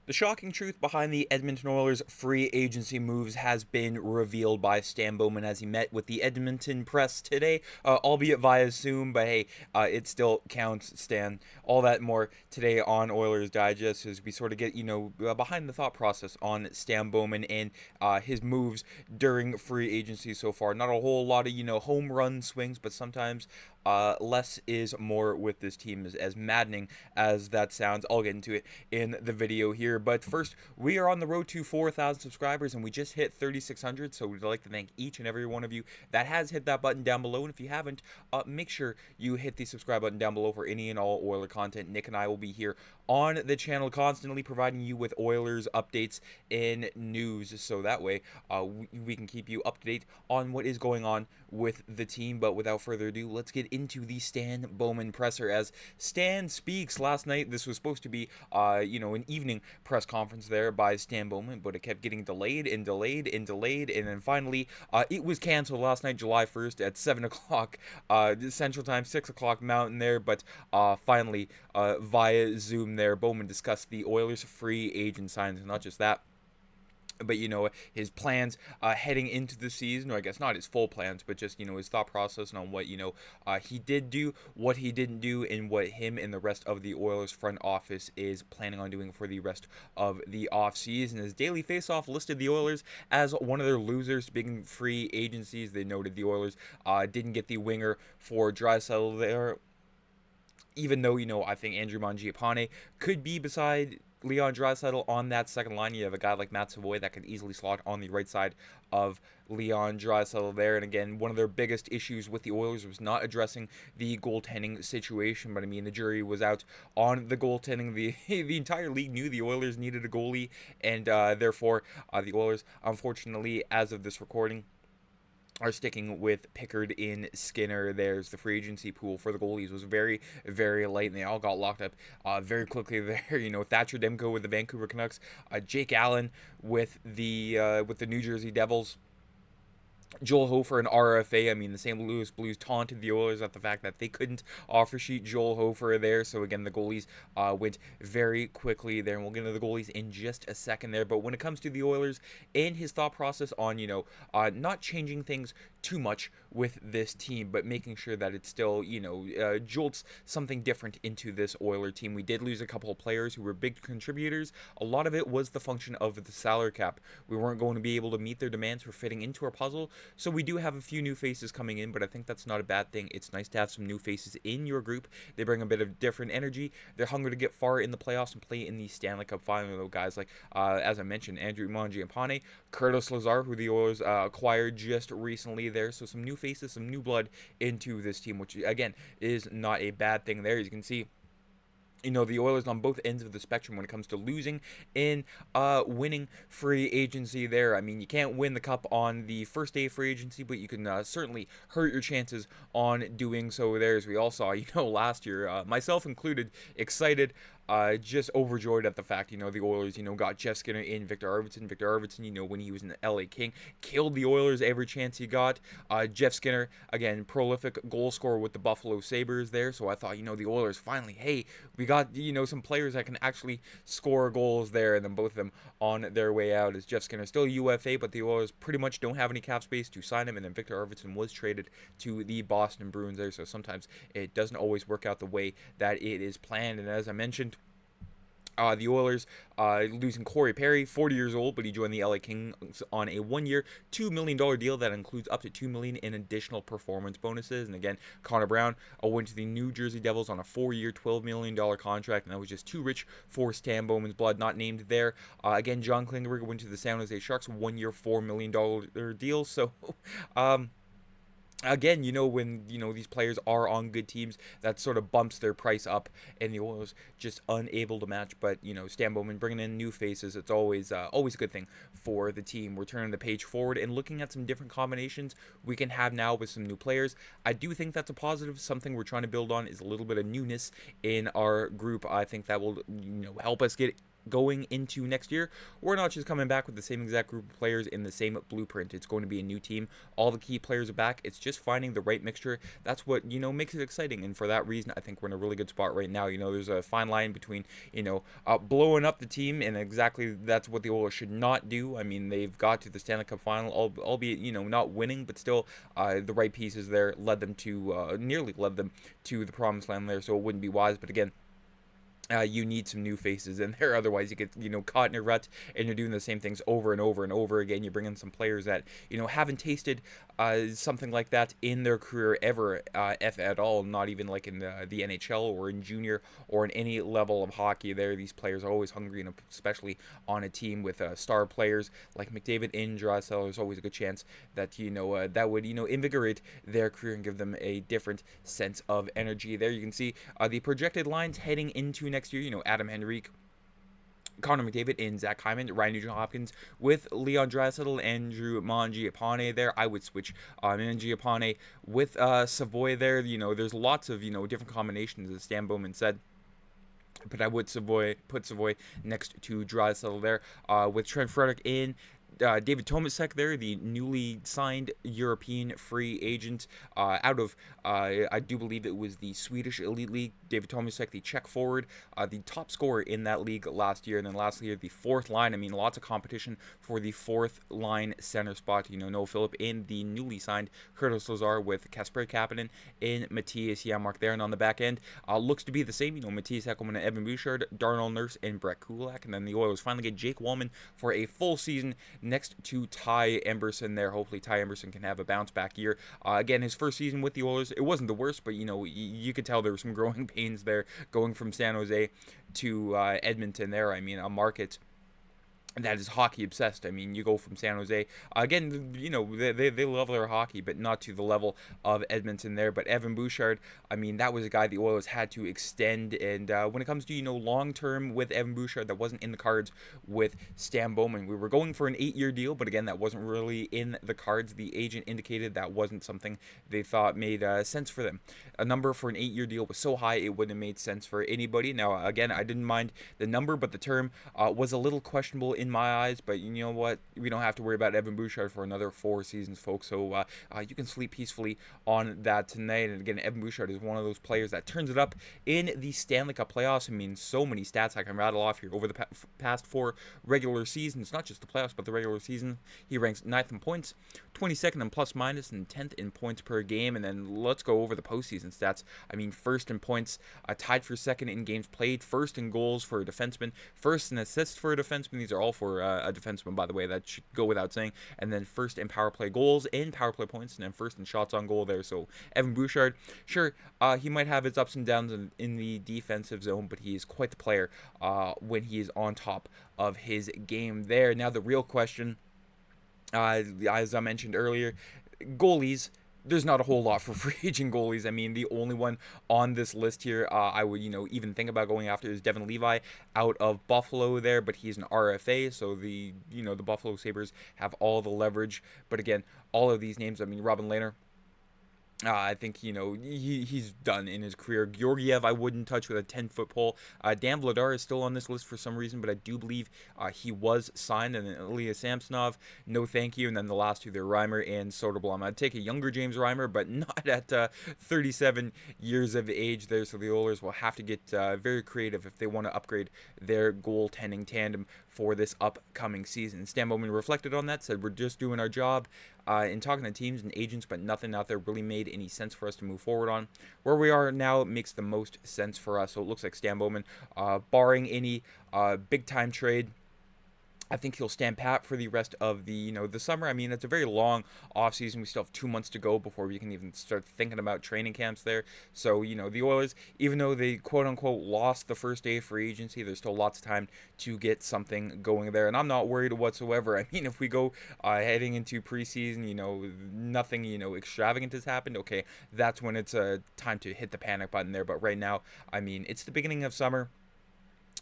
The shocking truth behind the Edmonton Oilers' free agency moves has been revealed by Stan Bowman as he met with the Edmonton press today, albeit via Zoom, but hey, it still counts, Stan. All that more today on Oilers Digest as we sort of get, behind the thought process on Stan Bowman and his moves during free agency so far. Not a whole lot of, home run swings, but sometimes less is more with this team, as maddening as that sounds. I'll get into it in the video here. But first, we are on the road to 4,000 subscribers, and we just hit 3,600. So we'd like to thank each and every one of you that has hit that button down below. And if you haven't, make sure you hit the subscribe button down below for any and all Oiler content. Nick and I will be here on the channel constantly providing you with Oilers updates and news. So that way, we can keep you up to date on what is going on with the team. But without further ado, let's get into the Stan Bowman presser. As Stan speaks last night, this was supposed to be, an evening press conference there by Stan Bowman, but it kept getting delayed and delayed and delayed, and then finally, it was canceled last night, July 1st at 7 o'clock Central Time, 6 o'clock Mountain there, but finally, via Zoom there, Bowman discussed the Oilers' free agent signings, and not just that, but his plans heading into the season, or I guess not his full plans, but just his thought process on what he did do, what he didn't do, and what him and the rest of the Oilers front office is planning on doing for the rest of the offseason. His Daily Faceoff listed the Oilers as one of their losers being free agencies. They noted the Oilers didn't get the winger for Draisaitl there, even though I think Andrew Mangiapane could be beside Leon Draisaitl on that second line. You have a guy like Matt Savoy that could easily slot on the right side of Leon Draisaitl there. And again, one of their biggest issues with the Oilers was not addressing the goaltending situation. But I mean, the jury was out on the goaltending. The entire league knew the Oilers needed a goalie, and therefore the Oilers, unfortunately, as of this recording, are sticking with Pickard in Skinner. There's the free agency pool for the goalies was very, very light, and they all got locked up very quickly there. Thatcher Demko with the Vancouver Canucks, Jake Allen with the New Jersey Devils, Joel Hofer and RFA. I mean, the St. Louis Blues taunted the Oilers at the fact that they couldn't offer sheet Joel Hofer there. So again, the goalies went very quickly there, and we'll get into the goalies in just a second there. But when it comes to the Oilers and his thought process on not changing things too much with this team, but making sure that it still jolts something different into this Oiler team. We did lose a couple of players who were big contributors. A lot of it was the function of the salary cap. We weren't going to be able to meet their demands for fitting into our puzzle. So we do have a few new faces coming in, but I think that's not a bad thing. It's nice to have some new faces in your group. They bring a bit of different energy. They're hungry to get far in the playoffs and play in the Stanley Cup final. Guys like, as I mentioned, Andrew Mangiapane, Curtis Lazar, who the Oilers acquired just recently there. So some new faces, some new blood into this team, which again is not a bad thing there. As you can see, the Oilers on both ends of the spectrum when it comes to losing and winning free agency there. I mean, you can't win the cup on the first day of free agency, but you can certainly hurt your chances on doing so there. As we all saw, last year, myself included, excited, just overjoyed at the fact, the Oilers, got Jeff Skinner in Victor Arvidsson. Victor Arvidsson, when he was in the LA King, killed the Oilers every chance he got. Jeff Skinner, again, prolific goal scorer with the Buffalo Sabres there. So I thought, the Oilers finally, hey, we got, some players that can actually score goals there. And then both of them on their way out, as Jeff Skinner still UFA, but the Oilers pretty much don't have any cap space to sign him. And then Victor Arvidsson was traded to the Boston Bruins there. So sometimes it doesn't always work out the way that it is planned. And as I mentioned, the Oilers losing Corey Perry, 40 years old, but he joined the LA Kings on a one-year, $2 million deal that includes up to $2 million in additional performance bonuses. And again, Connor Brown went to the New Jersey Devils on a 4-year, $12 million contract, and that was just too rich for Stan Bowman's blood, not named there. Again, John Klingberg went to the San Jose Sharks, 1-year, $4 million deal. So, again, when these players are on good teams, that sort of bumps their price up, and the Oilers just unable to match. But Stan Bowman bringing in new faces, it's always a good thing for the team. We're turning the page forward and looking at some different combinations we can have now with some new players. I do think that's a positive. Something we're trying to build on is a little bit of newness in our group. I think that will help us get going into next year, we're not just coming back with the same exact group of players in the same blueprint. It's going to be a new team. All the key players are back. It's just finding the right mixture. That's what, makes it exciting. And for that reason, I think we're in a really good spot right now. There's a fine line between, blowing up the team, and exactly that's what the Oilers should not do. I mean, they've got to the Stanley Cup final, albeit, not winning, but still the right pieces there nearly led them to the promised land there, so it wouldn't be wise. But again, you need some new faces in there. Otherwise, you get caught in a rut, and you're doing the same things over and over and over again. You bring in some players that haven't tasted something like that in their career ever, if at all. Not even like in the NHL or in junior or in any level of hockey. These players are always hungry, and especially on a team with star players like McDavid and Draisaitl. There's always a good chance that that would invigorate their career and give them a different sense of energy. There you can see the projected lines heading into next year. Adam Henrique, Connor McDavid, and Zach Hyman, Ryan Nugent-Hopkins with Leon Draisaitl, Andrew Mangiapane there. I would switch Mangiapane with Savoy there. There's lots of different combinations, as Stan Bowman said. But I would put Savoy next to Draisaitl there, with Trent Frederick in. David Tomasek there, the newly signed European free agent out of, I do believe it was the Swedish Elite League. David Tomasek, the Czech forward, the top scorer in that league last year. And then last year, the fourth line. I mean, lots of competition for the fourth line center spot. Noah Phillip in the newly signed Curtis Lazar with Kasper Kapanen in Matthias Janmark there. And on the back end, looks to be the same. Matthias Ekholm and Evan Bouchard, Darnell Nurse, and Brett Kulak. And then the Oilers finally get Jake Wallman for a full season next to Ty Emberson there. Hopefully Ty Emberson can have a bounce back year. Again, his first season with the Oilers, it wasn't the worst, but you could tell there were some growing pains there going from San Jose to Edmonton there. I mean, a market that is hockey obsessed. I mean, you go from San Jose, again, they love their hockey, but not to the level of Edmonton there. But Evan Bouchard, I mean, that was a guy the Oilers had to extend. And when it comes to, long term with Evan Bouchard, that wasn't in the cards with Stan Bowman. We were going for an 8-year deal, but again, that wasn't really in the cards. The agent indicated that wasn't something they thought made sense for them. A number for an 8-year deal was so high, it wouldn't have made sense for anybody. Now, again, I didn't mind the number, but the term was a little questionable in my eyes. But you know what? We don't have to worry about Evan Bouchard for another 4 seasons, folks. So you can sleep peacefully on that tonight. And again, Evan Bouchard is one of those players that turns it up in the Stanley Cup playoffs. I mean, so many stats I can rattle off here over the past 4 regular seasons, not just the playoffs, but the regular season. He ranks 9th in points, 22nd in plus minus, and 10th in points per game. And then let's go over the postseason stats. I mean, 1st in points, tied for 2nd in games played, 1st in goals for a defenseman, 1st in assists for a defenseman. These are all for a defenseman, by the way. That should go without saying. And then 1st in power play goals and power play points, and then 1st in shots on goal there. So Evan Bouchard, sure, he might have his ups and downs in the defensive zone, but he is quite the player when he is on top of his game there. Now the real question, as I mentioned earlier, goalies. There's not a whole lot for free agent goalies. I mean, the only one on this list here I would, even think about going after is Devin Levi out of Buffalo there, but he's an RFA, so the Buffalo Sabres have all the leverage. But again, all of these names, I mean, Robin Lehner, I think, he's done in his career. Georgiev, I wouldn't touch with a 10-foot pole. Dan Vladar is still on this list for some reason, but I do believe he was signed. And then Ilya Samsonov, no thank you. And then the last two, they're Reimer and Soderblom. I'd take a younger James Reimer, but not at 37 years of age there. So the Oilers will have to get very creative if they want to upgrade their goaltending tandem for this upcoming season. Stan Bowman reflected on that, said, we're just doing our job in talking to teams and agents, but nothing out there really made any sense for us to move forward on. Where we are now makes the most sense for us. So it looks like Stan Bowman, barring any big-time trade, I think he'll stand pat for the rest of the the summer. I mean, it's a very long off season. We still have 2 months to go before we can even start thinking about training camps there. So the Oilers, even though they quote unquote lost the first day of free agency, there's still lots of time to get something going there. And I'm not worried whatsoever. I mean, if we go heading into preseason, nothing extravagant has happened. Okay, that's when it's time to hit the panic button there. But right now, I mean, it's the beginning of summer.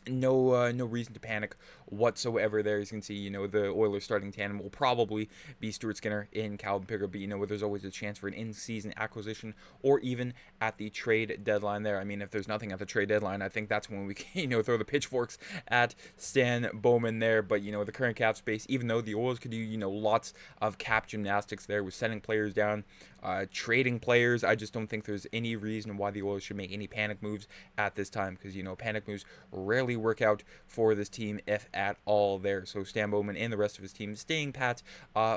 no reason to panic whatsoever there. As you can see, the Oilers starting tandem will probably be Stuart Skinner and Calvin Pickard, but there's always a chance for an in-season acquisition or even at the trade deadline there. I mean, if there's nothing at the trade deadline, I think that's when we can, throw the pitchforks at Stan Bowman there. But, the current cap space, even though the Oilers could do, lots of cap gymnastics there with sending players down, trading players, I just don't think there's any reason why the Oilers should make any panic moves at this time, because, panic moves rarely work out for this team, if at all there. So Stan Bowman and the rest of his team staying pat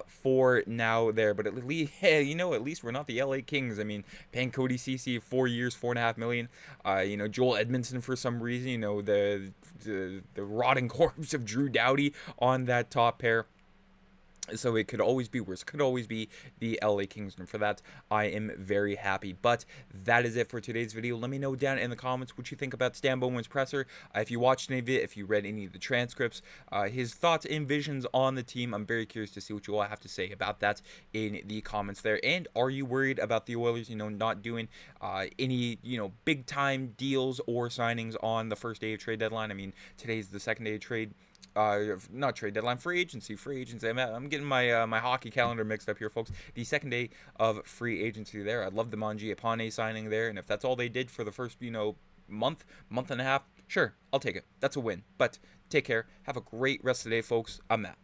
for now there. But at least, at least we're not the LA Kings. I mean, paying Cody Ceci 4 years, $4.5 million. Joel Edmondson for some reason, the rotting corpse of Drew Doughty on that top pair. So it could always be worse. It could always be the LA Kings. And for that, I am very happy. But that is it for today's video. Let me know down in the comments what you think about Stan Bowman's presser. If you watched any of it, if you read any of the transcripts, his thoughts and visions on the team. I'm very curious to see what you all have to say about that in the comments there. And are you worried about the Oilers, not doing any, big time deals or signings on the first day of trade deadline? I mean, today's the second day of trade. Not trade deadline, free agency. I'm getting my my hockey calendar mixed up here, folks. The second day of free agency there. I'd love the Mangiapane signing there, and if that's all they did for the first, month and a half, sure, I'll take it. That's a win. But take care. Have a great rest of the day, folks. I'm Matt.